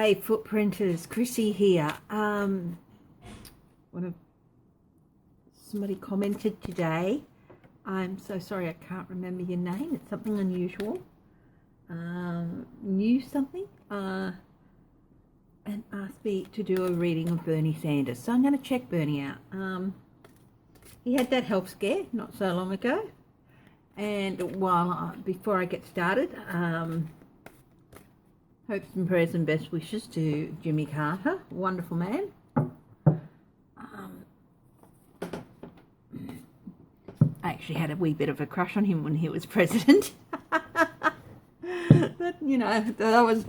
G'day, footprinters. Chrissy here. Somebody commented today. I'm so sorry, I can't remember your name. It's something unusual. Knew something. And asked me to do a reading of Bernie Sanders. So I'm going to check Bernie out. He had that health scare not so long ago. And before I get started, hopes and prayers and best wishes to Jimmy Carter, wonderful man. I actually had a wee bit of a crush on him when he was president. But, that was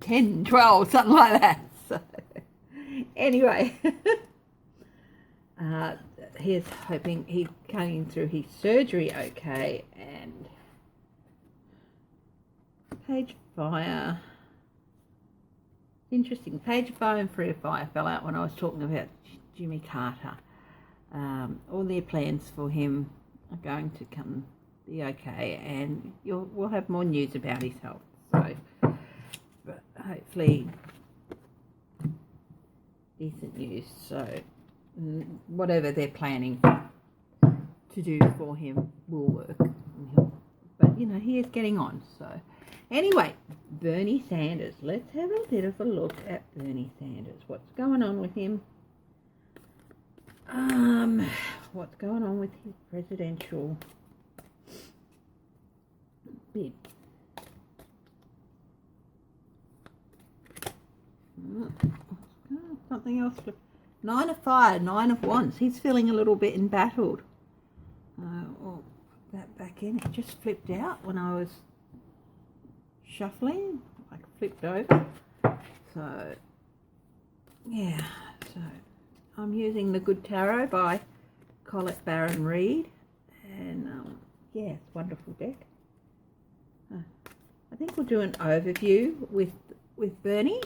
10, 12, something like that. So, anyway, he's hoping he came through his surgery okay. And page fire. Interesting. Page of fire and free of fire fell out when I was talking about Jimmy Carter. All their plans for him are going to come be okay, and we'll have more news about his health. So, but hopefully, decent news. So, whatever they're planning to do for him will work. But he is getting on. So, anyway, Bernie Sanders. Let's have a bit of a look at Bernie Sanders. What's going on with him? What's going on with his presidential bid? Something else. 9 of fire, 9 of wands. He's feeling a little bit embattled. That back in, it just flipped out when I was shuffling. Like flipped over. So, yeah. So, I'm using the Good Tarot by Colette Baron Reid. And, yeah, it's a wonderful deck. I think we'll do an overview with Bernie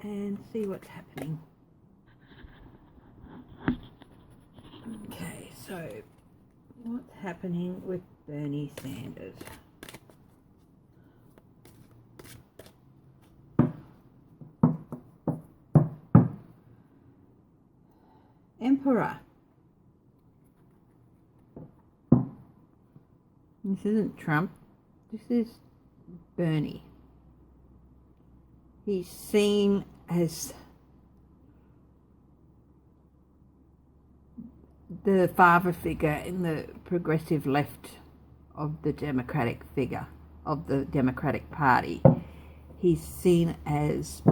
and see what's happening. Okay, so what's happening with Bernie Sanders? Emperor. This isn't Trump. This is Bernie. He's seen as the father figure in the progressive left of the Democratic figure of the Democratic Party. He's seen as,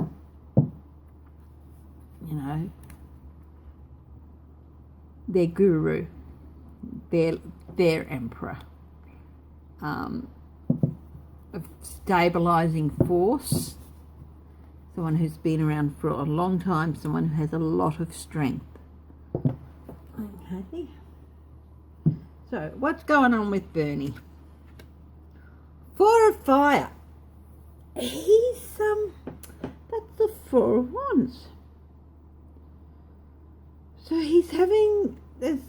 their guru, their emperor, a stabilizing force, someone who's been around for a long time, someone who has a lot of strength. Okay. So, what's going on with Bernie? 4 of fire. He's that's the 4 of wands. So there's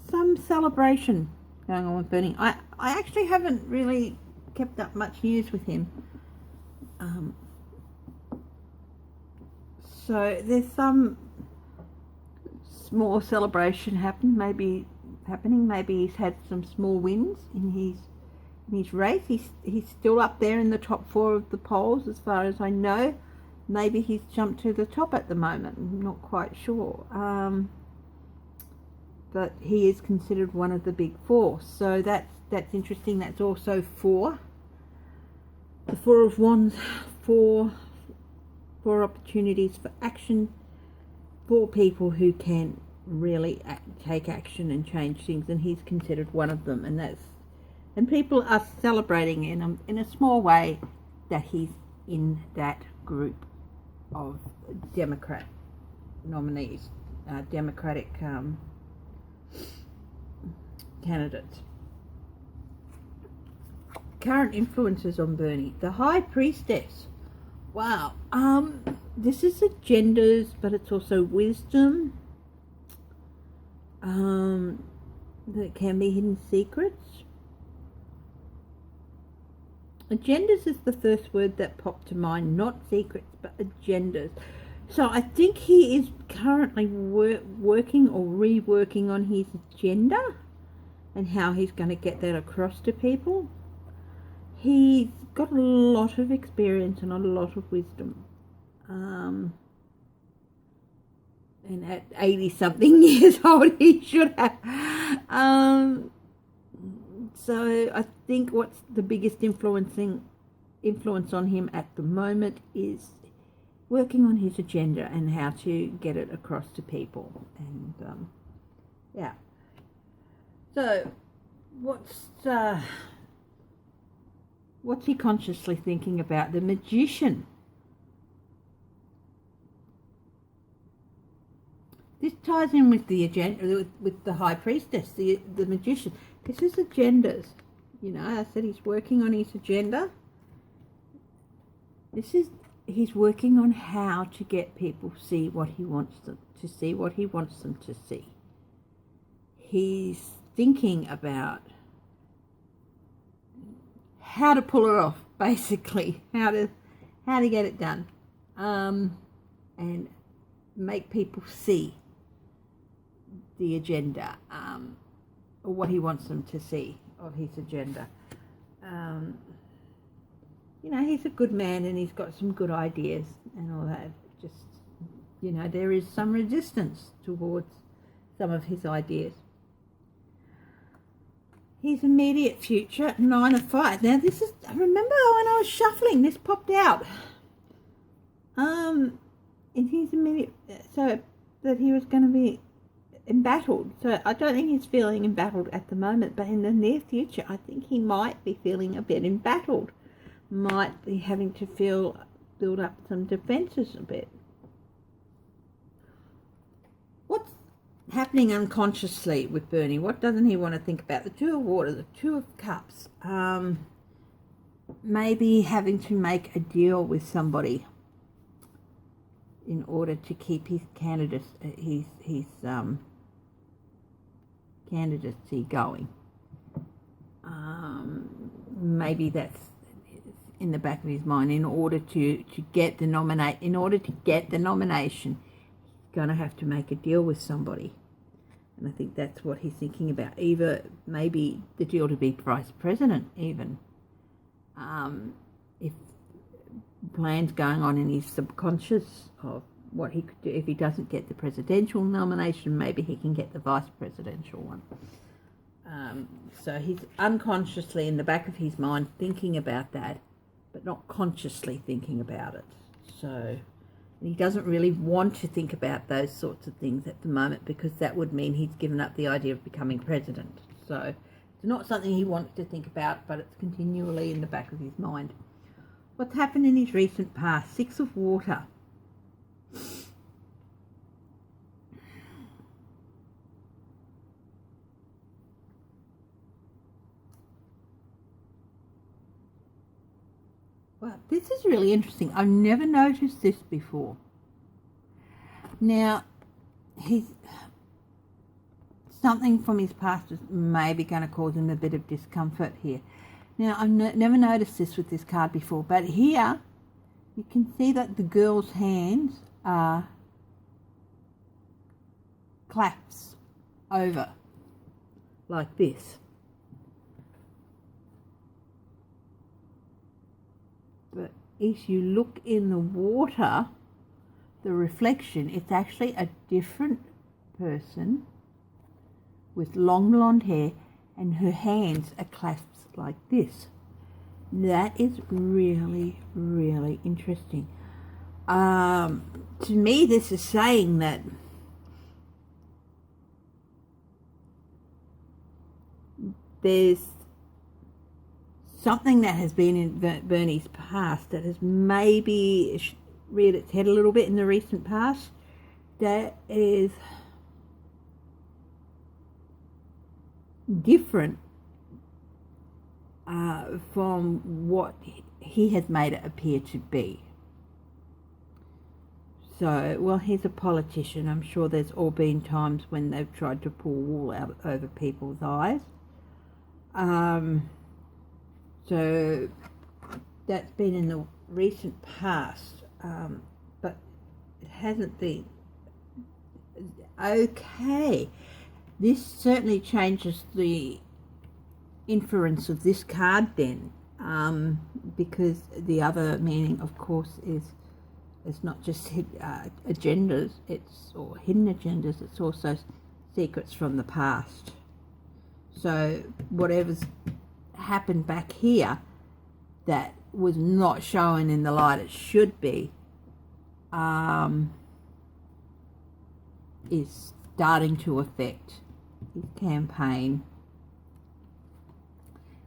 some celebration going on with Bernie. I actually haven't really kept up much news with him. So there's some small celebration happening. Maybe he's had some small wins in his race. He's still up there in the top 4 of the polls, as far as I know. Maybe he's jumped to the top at the moment. I'm not quite sure. But he is considered one of the big 4. So that's interesting. That's also 4. The 4 of wands, 4 opportunities for action, 4 people who can really take action and change things, and he's considered one of them. And people are celebrating in a small way that he's in that group of Democrat nominees, Democratic candidates. Current influences on Bernie. The High Priestess. Wow. This is agendas, but it's also wisdom. There can be hidden secrets. Agendas is the first word that popped to mind, not secrets, but agendas. So I think he is currently working or reworking on his agenda and how he's going to get that across to people. He's got a lot of experience and a lot of wisdom. And at 80-something years old, he should have. So I think what's the biggest influence on him at the moment is working on his agenda and how to get it across to people. And yeah. So what's he consciously thinking about? The Magician. This ties in with the agenda, with the High Priestess, the Magician. This is agendas. You know, I said he's working on his agenda. He's working on how to get people see what he wants them to see, what he wants them to see. He's thinking about how to pull it off, basically, how to get it done, and make people see the agenda, or what he wants them to see of his agenda. You know, he's a good man and he's got some good ideas and all that. Just, you know, there is some resistance towards some of his ideas. His immediate future, 9 of Fire. Now this is, I remember when I was shuffling, this popped out. In his immediate, so that he was going to be embattled. So I don't think he's feeling embattled at the moment, but in the near future, I think he might be feeling a bit embattled. Might be having to build up some defences a bit. What's happening unconsciously with Bernie? What doesn't he want to think about? The Two of Water, the Two of Cups. Maybe having to make a deal with somebody in order to keep his candidacy going. Maybe that's in the back of his mind. In order to get the nomination, he's going to have to make a deal with somebody, and I think that's what he's thinking about. Either maybe the deal to be vice president, even if plans going on in his subconscious of what he could do. If he doesn't get the presidential nomination, maybe he can get the vice presidential one. So he's unconsciously in the back of his mind thinking about that, but not consciously thinking about it. So he doesn't really want to think about those sorts of things at the moment, because that would mean he's given up the idea of becoming president. So it's not something he wants to think about, but it's continually in the back of his mind. What's happened in his recent past? 6 of Water. Well, this is really interesting. I've never noticed this before. Now, something from his past is maybe going to cause him a bit of discomfort here. Now, I've never noticed this with this card before, but here you can see that the girl's hands are clasped over like this. But if you look in the water, the reflection, it's actually a different person with long blonde hair, and her hands are clasped like this. That is really, really interesting. To me, this is saying that there's something that has been in Bernie's past that has maybe reared its head a little bit in the recent past, that is different from what he has made it appear to be. So, well, he's a politician. I'm sure there's all been times when they've tried to pull wool out over people's eyes. So that's been in the recent past, but it hasn't been. Okay, this certainly changes the inference of this card then, because the other meaning, of course, is it's not just agendas, or hidden agendas, it's also secrets from the past. So whatever's happened back here that was not shown in the light it should be, is starting to affect his campaign.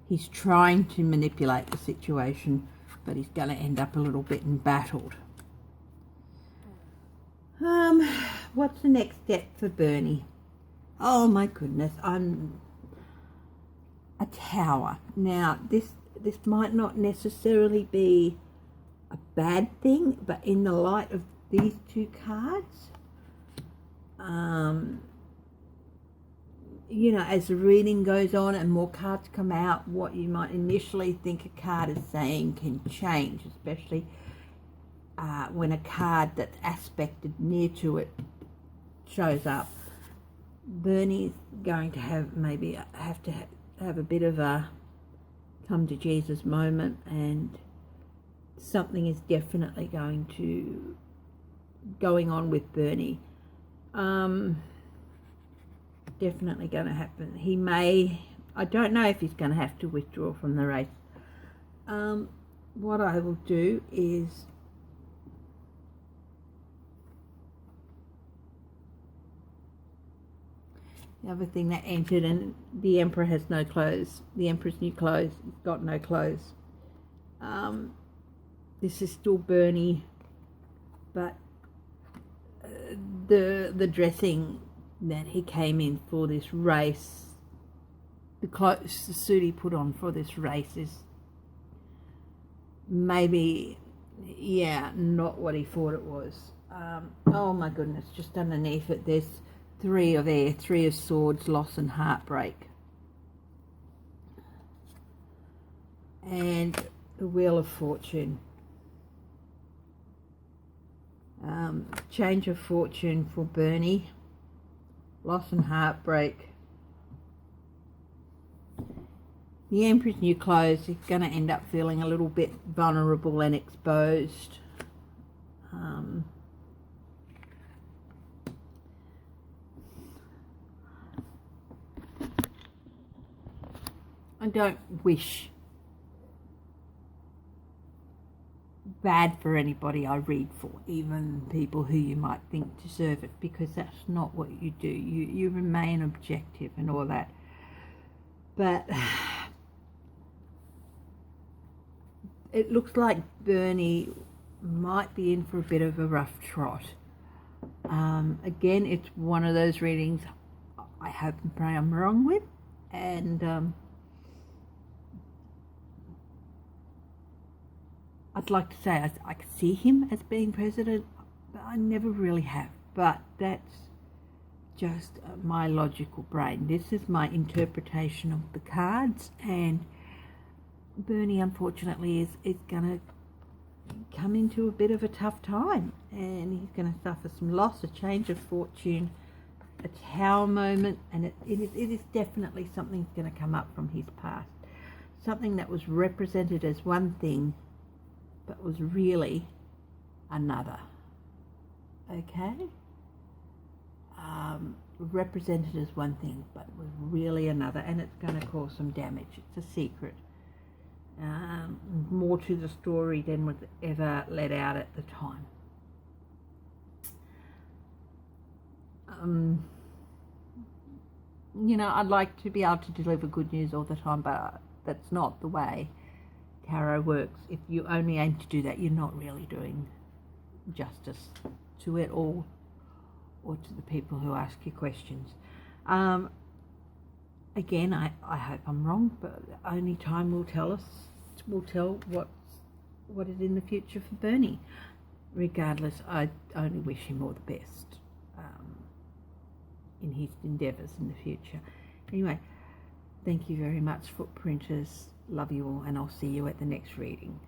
He's trying to manipulate the situation, but he's going to end up a little bit embattled. What's the next step for Bernie? Oh my goodness, I'm a Tower. Now, this might not necessarily be a bad thing, but in the light of these two cards, you know, as the reading goes on and more cards come out, what you might initially think a card is saying can change, especially when a card that's aspected near to it shows up. Bernie's going to have a bit of a come to Jesus moment, and something is definitely going on with Bernie. Definitely going to happen. He may, I don't know if he's going to have to withdraw from the race. What I will do is the other thing that entered, and the Emperor has no clothes. The Emperor's new clothes. He's got no clothes. This is still Bernie, but the dressing that he came in for this race, the suit he put on for this race is maybe, not what he thought it was. Oh my goodness, just underneath it there's Three of Air, Three of Swords, loss and heartbreak. And the Wheel of Fortune. Change of fortune for Bernie. Loss and heartbreak. The Emperor's new clothes. He's going to end up feeling a little bit vulnerable and exposed. I don't wish bad for anybody I read for, even people who you might think deserve it, because that's not what you do. You remain objective and all that. But it looks like Bernie might be in for a bit of a rough trot. Again, it's one of those readings I hope and pray I'm wrong with, and I'd like to say I could see him as being president, but I never really have. But that's just my logical brain. This is my interpretation of the cards, and Bernie, unfortunately, is going to come into a bit of a tough time, and he's going to suffer some loss, a change of fortune, a Tower moment, and it is definitely something that's going to come up from his past. Something that was represented as one thing, but was really another. Okay? Represented as one thing, but was really another, and it's going to cause some damage. It's a secret. More to the story than was ever let out at the time. You know, I'd like to be able to deliver good news all the time, but that's not the way tarot works. If you only aim to do that, you're not really doing justice to it all, or to the people who ask you questions. Again, I hope I'm wrong, but only time will tell what is in the future for Bernie. Regardless, I only wish him all the best in his endeavours in the future. Anyway, thank you very much, Footprinters. Love you all, and I'll see you at the next reading.